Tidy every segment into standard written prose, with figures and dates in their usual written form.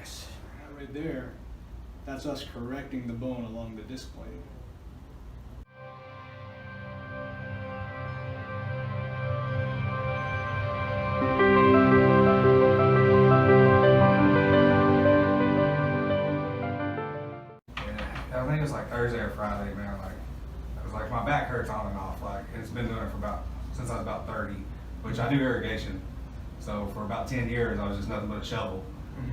Nice. Right there, that's us correcting the bone along the disc plane. I think it was like Thursday or Friday, man. Like, it was like my back hurts on and off. Like, it's been doing it for since I was about 30, which I do irrigation. So for about 10 years, I was just nothing but a shovel.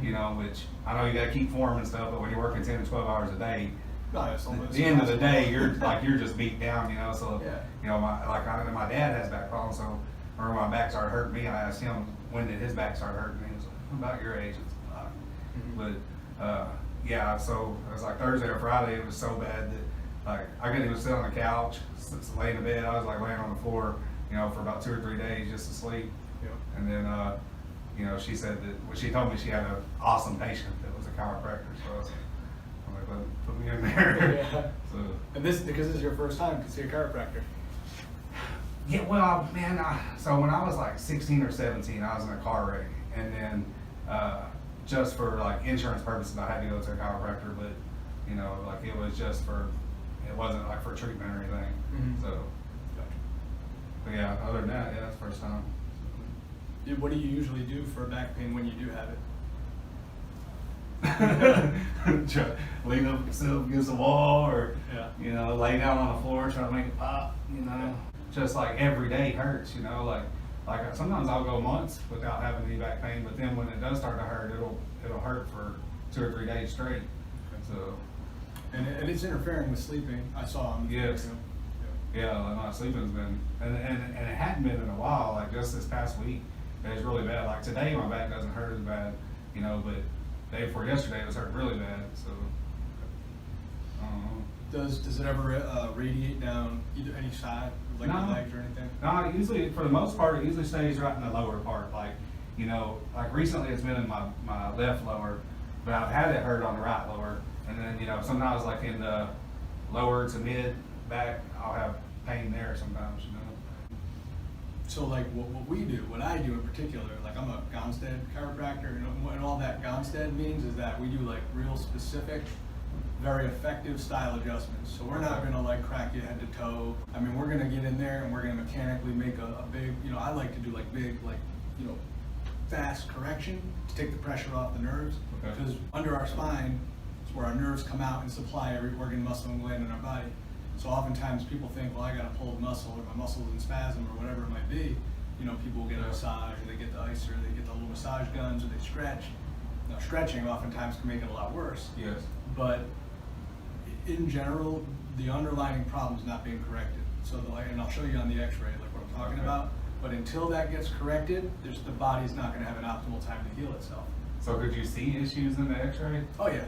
You know, which I know you got to keep form and stuff, but when you're working 10 to 12 hours a day, at the end of the day, you're just beat down. You know, so you know, my dad has back problems. So when my back started hurting me, I asked him when did his back start hurting me. He was like, I'm about your age. But yeah, so it was like Thursday or Friday. It was so bad that like I couldn't even sit on the couch, lay in bed. I was like laying on the floor, you know, for about 2 or 3 days just to sleep. And then you know, she said that when she told me she had an awesome patient that was a chiropractor. So I was like, I'm like, well, put me in there. So, and because this is your first time to see a chiropractor. Yeah, well, man, so when I was like 16 or 17, I was in a car wreck, and then just for like insurance purposes, I had to go to a chiropractor, but you know, like it was just it wasn't like for treatment or anything. So, but yeah, other than that, yeah, that's the first time. What do you usually do for back pain when you do have it? Lean up yourself against the wall, or you know, lay down on the floor, try to make it pop. You know, just like every day hurts. You know, like sometimes I'll go months without having any back pain, but then when it does start to hurt, it'll hurt for 2 or 3 days straight. So, and it's interfering with sleeping. I saw on the video. Yeah, like my sleeping's been, and it hadn't been in a while. Like just this past week, it was really bad. Like today, my back doesn't hurt as bad, you know, but the day before yesterday, it was hurting really bad. So, I don't know. Does it ever radiate down either any side, like your legs or anything? No, usually for the most part, it usually stays right in the lower part. Like, you know, like recently it's been in my left lower, but I've had it hurt on the right lower, and then you know sometimes like in the lower to mid back, I'll have pain there sometimes, you know. So like what I do in particular, like I'm a Gonstead Chiropractor, and all that Gonstead means is that we do like real specific, very effective style adjustments. So we're not gonna like crack you head to toe. I mean, we're gonna get in there and we're gonna mechanically make a big, you know, I like to do like big, like, you know, fast correction to take the pressure off the nerves. Because under our spine is where our nerves come out and supply every organ, muscle, and gland in our body. So oftentimes people think, well, I got to pull the muscle, or my muscle's in spasm, or whatever it might be. You know, people will get a massage, or they get the ice, or they get the little massage guns, or they stretch. Now, stretching oftentimes can make it a lot worse. Yes. But in general, the underlying problem is not being corrected. So, and I'll show you on the X-ray, like what I'm talking about. But until that gets corrected, the body's not going to have an optimal time to heal itself. So could you see issues in the X-ray? Oh yeah.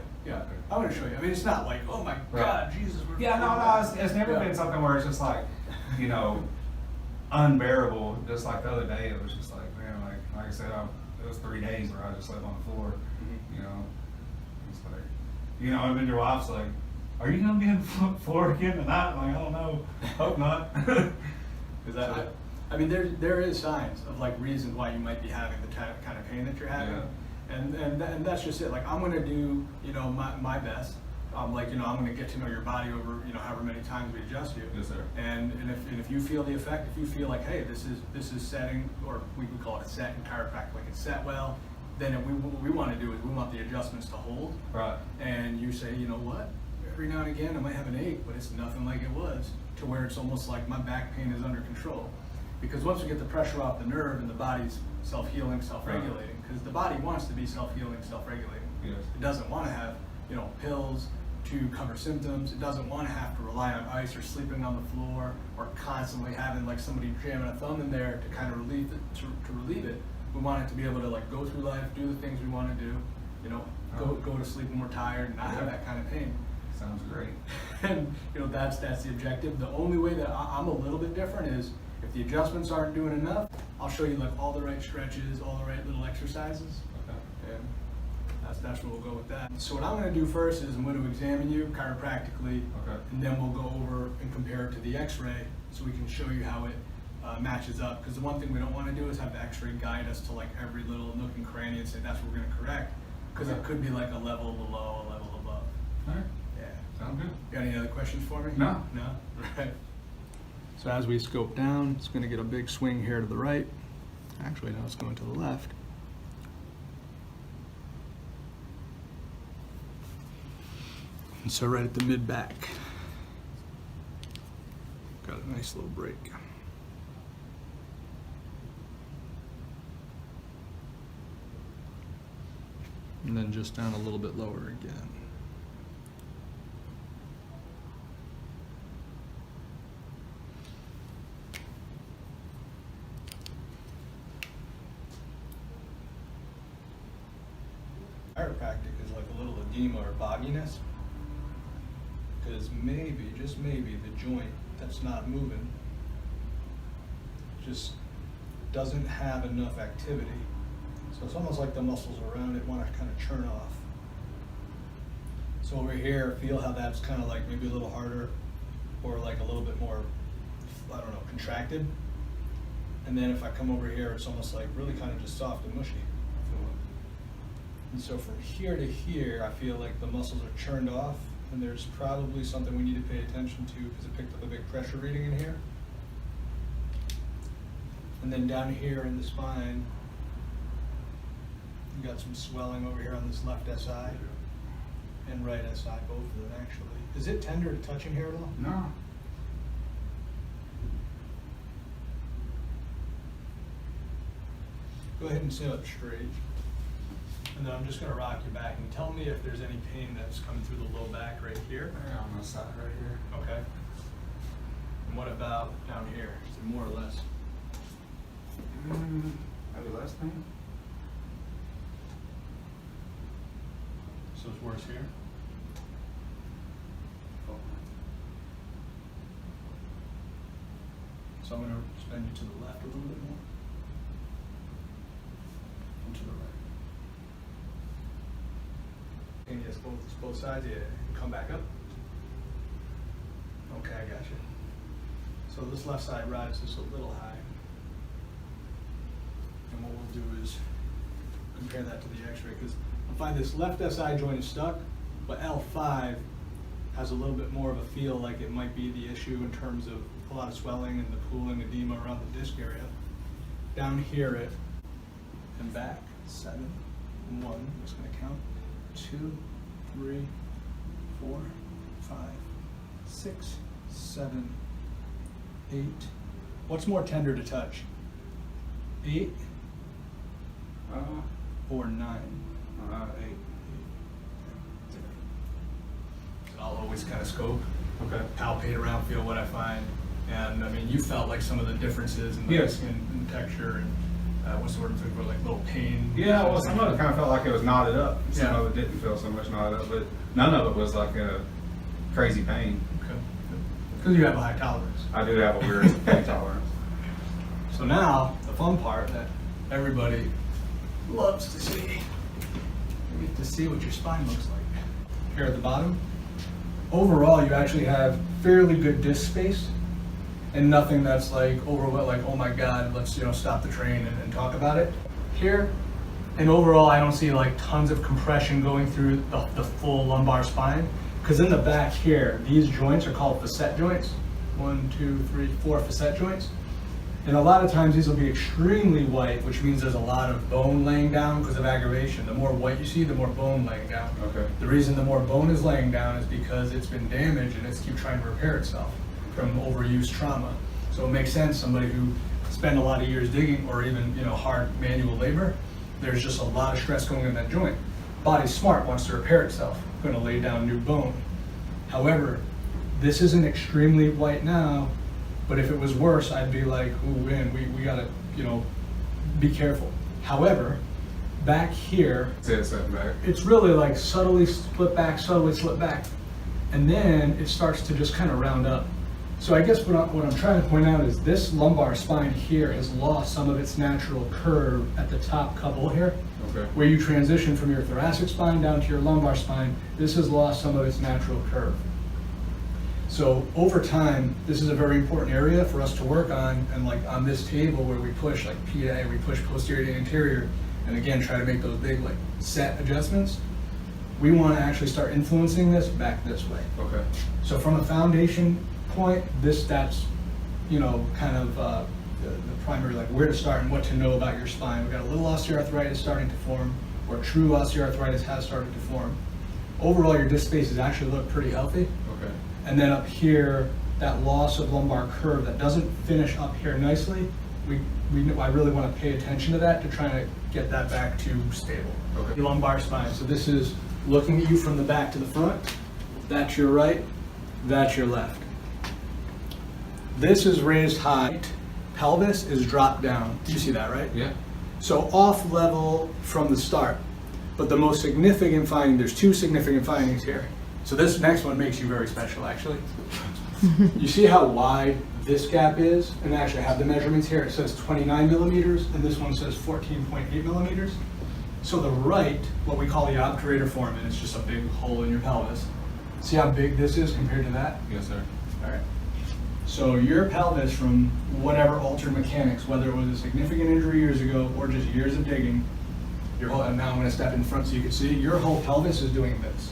I'm going to show you. I mean, it's not like, oh my God, Jesus. It's never been something where it's just like, you know, unbearable. Just like the other day, it was just like, man, like I said, it was 3 days where I just slept on the floor. You know, it's like, you know, and then your wife's like, are you going to be on the floor again tonight? I'm like, I don't know. Hope not. Is that it? I mean, there is signs of like reasons why you might be having the kind of pain that you're having. And that's just it. Like I'm gonna do, you know, my best. Like, you know, I'm gonna get to know your body over, you know, however many times we adjust you. Yes, sir. And if you feel the effect, if you feel like, hey, this is setting, or we would call it a set in chiropractic, like it's set well, then what we want to do is we want the adjustments to hold. Right. And you say, you know what? Every now and again I might have an ache, but it's nothing like it was, to where it's almost like my back pain is under control. Because once we get the pressure off the nerve and the body's self-healing, self-regulating, because the body wants to be self-healing, self-regulating. Yes. It doesn't want to have, you know, pills to cover symptoms. It doesn't want to have to rely on ice or sleeping on the floor or constantly having like somebody jamming a thumb in there to kind of relieve it. To relieve it, we want it to be able to like go through life, do the things we want to do, you know, go to sleep when we're tired, and not have that kind of pain. Sounds great. And you know, that's the objective. The only way that I'm a little bit different is if the adjustments aren't doing enough, I'll show you like all the right stretches, all the right little exercises. Okay. And that's where we'll go with that. So what I'm going to do first is I'm going to examine you chiropractically, and then we'll go over and compare it to the X-ray so we can show you how it matches up. Because the one thing we don't want to do is have the X-ray guide us to like every little nook and cranny and say that's what we're going to correct. Because it could be like a level below, a level above. All right, Yeah. sound good. Got any other questions for me? No. No? Right. So as we scope down, it's going to get a big swing here to the right. Actually, now it's going to the left. And so right at the mid back, got a nice little break. And then just down a little bit lower again. Chiropractic is like a little edema or bogginess, because maybe, just maybe, the joint that's not moving just doesn't have enough activity. So it's almost like the muscles around it want to kind of churn off. So over here, feel how that's kind of like maybe a little harder or like a little bit more, I don't know, contracted. And then if I come over here, it's almost like really kind of just soft and mushy. And so from here to here, I feel like the muscles are churned off, and there's probably something we need to pay attention to because it picked up a big pressure reading in here. And then down here in the spine, you got some swelling over here on this left SI and right SI, both of them actually. Is it tender to touch in here at all? No. Go ahead and sit up straight. And then I'm just gonna rock you back and tell me if there's any pain that's coming through the low back right here. Yeah, on the side right here. Okay. And what about down here? Is it more or less? Maybe less pain. So it's worse here? So I'm gonna spin you to the left a little bit more. And to the right. And yes, both sides, yeah. Come back up. Okay, I got you. So this left side rides just a little high. And what we'll do is compare that to the x-ray, because I find this left SI joint is stuck, but L5 has a little bit more of a feel like it might be the issue in terms of a lot of swelling and the pooling edema around the disc area. Down here it and back, 7, 1, I'm just gonna count, 2, 3, 4, 5, 6, 7, 8. What's more tender to touch? 8 or 9? 8. I'll always kind of scope, Okay. palpate around, feel what I find. And I mean, you felt like some of the differences in the Yes. skin and texture and what's the word for like little pain. Yeah, well, some of it kind of felt like it was knotted up. Some Yeah. of it didn't feel so much knotted up, but none of it was like a crazy pain. Okay. Because you have a high tolerance. I do have a weird pain tolerance. So now, the fun part that everybody loves to see, you get to see what your spine looks like. Here at the bottom, overall you actually have fairly good disc space and nothing that's like overwhelming, like, oh my God, let's stop the train and talk about it. Here, and overall I don't see like tons of compression going through the full lumbar spine, because in the back here, these joints are called facet joints. 1, 2, 3, 4 facet joints. And a lot of times these will be extremely white, which means there's a lot of bone laying down because of aggravation. The more white you see, the more bone laying down. Okay. The reason the more bone is laying down is because it's been damaged and it's keep trying to repair itself from overuse trauma. So it makes sense, somebody who spent a lot of years digging or even hard manual labor, there's just a lot of stress going in that joint. Body's smart, wants to repair itself, going to lay down new bone. However, this isn't extremely white now, but if it was worse, I'd be like, ooh, man, we gotta, be careful. However, back here, Back. it's really like subtly split back, and then it starts to just kind of round up. So I guess what I'm trying to point out is this lumbar spine here has lost some of its natural curve at the top couple here. Okay. Where you transition from your thoracic spine down to your lumbar spine, this has lost some of its natural curve. So over time, this is a very important area for us to work on, and like on this table where we push like PA, we push posterior to anterior, and again, try to make those big like set adjustments. We want to actually start influencing this back this way. Okay. So from a foundation point, that's, you know, kind of the primary, like where to start and what to know about your spine. We've got a little osteoarthritis starting to form, or true osteoarthritis has started to form. Overall, your disc spaces actually look pretty healthy. Okay. And then up here, that loss of lumbar curve that doesn't finish up here nicely, I really want to pay attention to that to try to get that back to stable. Okay. Your lumbar spine. So this is looking at you from the back to the front. That's your right, that's your left. This is raised high. Pelvis is dropped down. You see that, right? Yeah. So off level from the start. But the most significant finding, there's two significant findings here. So this next one makes you very special, actually. You see how wide this gap is? And actually I have the measurements here. It says 29 millimeters, and this one says 14.8 millimeters. So the right, what we call the obturator foramen, it's just a big hole in your pelvis. See how big this is compared to that? Yes, sir. All right. So your pelvis, from whatever altered mechanics, whether it was a significant injury years ago or just years of digging, your whole, and now I'm going to step in front so you can see, your whole pelvis is doing this.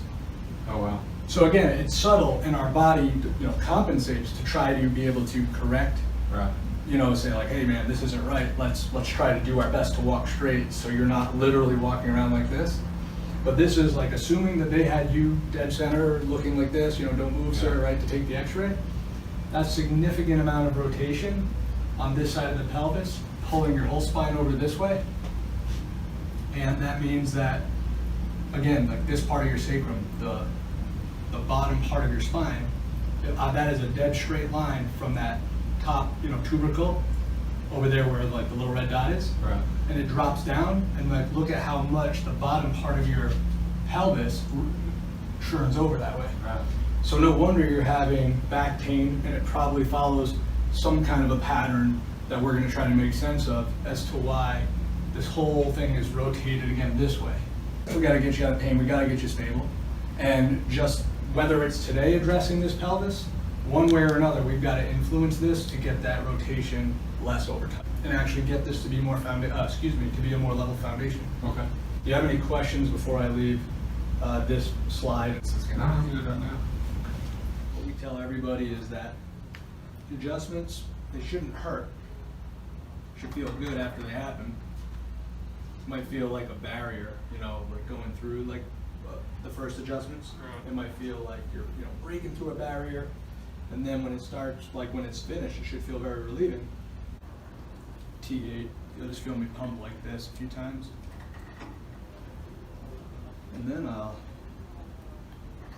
Oh, wow. So again, it's subtle, and our body, you know, compensates to try to be able to correct. Right. You know, say like, hey man, this isn't right. Let's try to do our best to walk straight, so you're not literally walking around like this. But this is like assuming that they had you dead center, looking like this. You know, don't move, sir, right, to take the X-ray. That's a significant amount of rotation on this side of the pelvis, pulling your whole spine over this way. And that means that, again, like this part of your sacrum, the bottom part of your spine, that is a dead straight line from that top, you know, tubercle over there where like the little red dot is. Right. And it drops down, and like look at how much the bottom part of your pelvis churns over that way. Right. So no wonder you're having back pain, and it probably follows some kind of a pattern that we're going to try to make sense of as to why this whole thing is rotated again this way. We got to get you out of pain, we got to get you stable. And just whether it's today addressing this pelvis, one way or another, we've got to influence this to get that rotation less over time and actually get this to be more to be a more level foundation. Okay. Do you have any questions before I leave this slide? No, I'm good right now. What we tell everybody is that adjustments, they shouldn't hurt. Should feel good after they happen. It might feel like a barrier, you know, like going through like the first adjustments. It might feel like you're, you know, breaking through a barrier, and then when it starts, like when it's finished, it should feel very relieving. T8, you'll just feel me pump like this a few times, and then I'll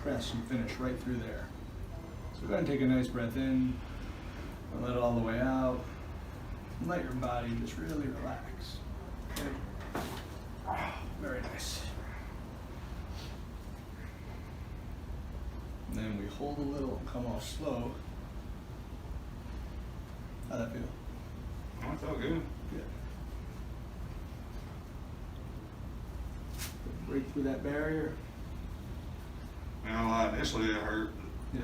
press and finish right through there. So go ahead and take a nice breath in, and let it all the way out, and let your body just really relax. Okay. Very nice. And then we hold a little and come off slow. How'd that feel? Oh, it felt good. Good. Break through that barrier. You know, initially it hurt. Yeah.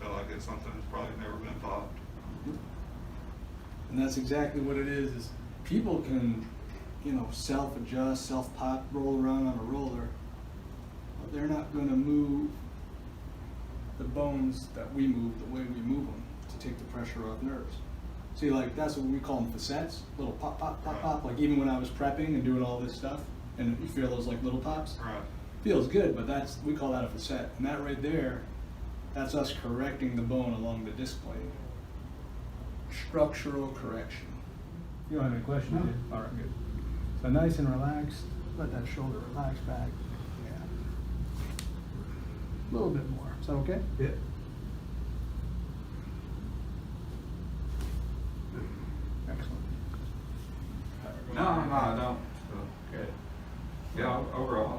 Felt like it's something that's probably never been taught. And that's exactly what it is people can, you know, self-adjust, self-pop, roll around on a roller, but they're not going to move the bones that we move the way we move them to take the pressure off nerves. See, like, that's what we call them facets, little pop, pop, pop, pop. Like, even when I was prepping and doing all this stuff, and you feel those, like, little pops. Right. Feels good, but we call that a facet. And that right there, that's us correcting the bone along the disc plane. Structural correction. You don't have any questions, do you? All right, good. So nice and relaxed. Let that shoulder relax back. Yeah. A little bit more. Is that okay? Yeah. Excellent. No, I don't. So, Good. yeah, overall,